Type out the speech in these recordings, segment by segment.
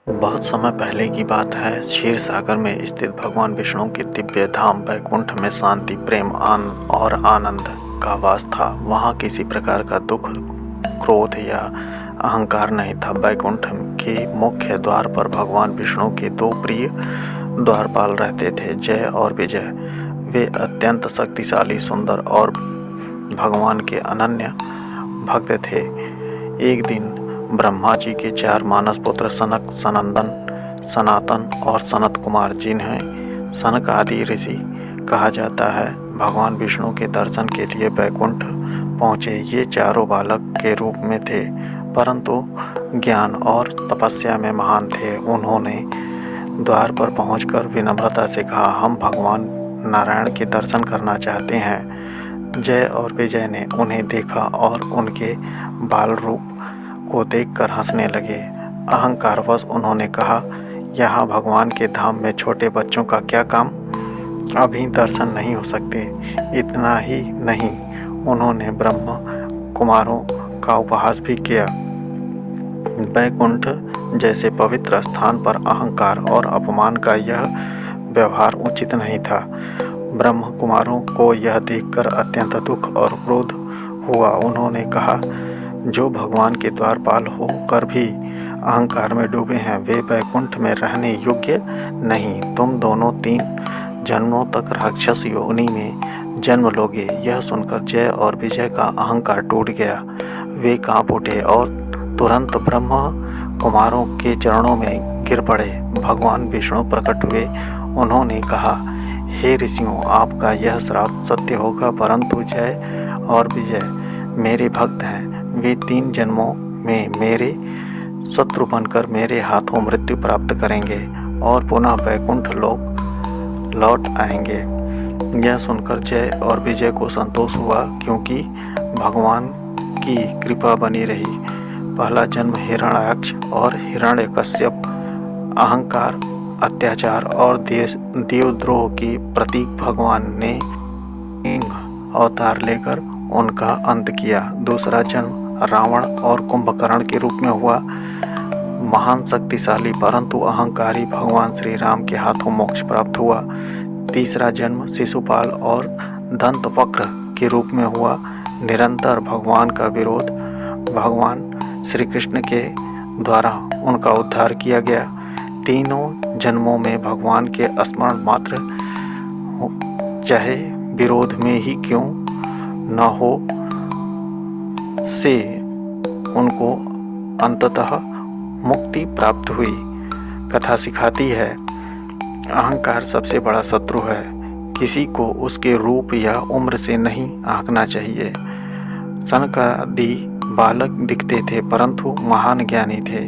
बहुत समय पहले की बात है। क्षीर सागर में स्थित भगवान विष्णु के दिव्य धाम बैकुंठ में शांति, प्रेम और आनंद का वास था। वहाँ किसी प्रकार का दुख, क्रोध या अहंकार नहीं था। बैकुंठ के मुख्य द्वार पर भगवान विष्णु के दो प्रिय द्वारपाल रहते थे, जय और विजय। वे अत्यंत शक्तिशाली, सुंदर और भगवान के अनन्य भक्त थे। एक दिन ब्रह्मा जी के 4 मानस पुत्र सनक, सनंदन, सनातन और सनत कुमार, जिन्हें सनक आदि ऋषि कहा जाता है, भगवान विष्णु के दर्शन के लिए बैकुंठ पहुँचे। ये चारों बालक के रूप में थे, परंतु ज्ञान और तपस्या में महान थे। उन्होंने द्वार पर पहुंचकर विनम्रता से कहा, हम भगवान नारायण के दर्शन करना चाहते हैं। जय और विजय ने उन्हें देखा और उनके बाल रूप को देखकर हंसने लगे। अहंकारवश उन्होंने कहा, यहाँ भगवान के धाम में छोटे बच्चों का क्या काम? अभी दर्शन नहीं हो सकते। इतना ही नहीं, उन्होंने ब्रह्मा कुमारों का उपहास भी किया। बैकुंठ जैसे पवित्र स्थान पर अहंकार और अपमान का यह व्यवहार उचित नहीं था। ब्रह्म कुमारों को यह देखकर अत्यंत दुख और क्रोध हुआ। उन्होंने कहा, जो भगवान के द्वारपाल होकर भी अहंकार में डूबे हैं, वे बैकुंठ में रहने योग्य नहीं। तुम दोनों 3 जन्मों तक राक्षस योनि में जन्म लोगे। यह सुनकर जय और विजय का अहंकार टूट गया। वे कांप उठे और तुरंत ब्रह्म कुमारों के चरणों में गिर पड़े। भगवान विष्णु प्रकट हुए। उन्होंने कहा, हे ऋषियों, आपका यह श्राप सत्य होगा, परंतु जय और विजय मेरे भक्त हैं। वे 3 जन्मों में मेरे शत्रु बनकर मेरे हाथों मृत्यु प्राप्त करेंगे और पुनः बैकुंठ लोक लौट आएंगे। यह सुनकर जय और विजय को संतोष हुआ, क्योंकि भगवान की कृपा बनी रही। पहला जन्म हिरण्याक्ष और हिरण्यकश्यप अहंकार, अत्याचार और देवद्रोह की प्रतीक भगवान ने अवतार लेकर उनका अंत किया। दूसरा जन्म रावण और कुंभकर्ण के रूप में हुआ। महान शक्तिशाली परंतु अहंकारी भगवान श्री राम के हाथों मोक्ष प्राप्त हुआ। तीसरा जन्म शिशुपाल और दंतवक्र के रूप में हुआ। निरंतर भगवान का विरोध, भगवान श्री कृष्ण के द्वारा उनका उद्धार किया गया। तीनों जन्मों में भगवान के स्मरण मात्र, चाहे विरोध में ही क्यों न हो, से उनको अंततः मुक्ति प्राप्त हुई। कथा सिखाती है, अहंकार सबसे बड़ा शत्रु है। किसी को उसके रूप या उम्र से नहीं आंकना चाहिए। सनकादि बालक दिखते थे, परंतु महान ज्ञानी थे।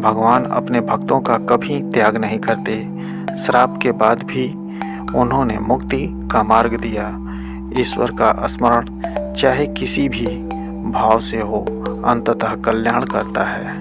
भगवान अपने भक्तों का कभी त्याग नहीं करते। श्राप के बाद भी उन्होंने मुक्ति का मार्ग दिया। ईश्वर का स्मरण चाहे किसी भी भाव से हो, अंततः कल्याण करता है।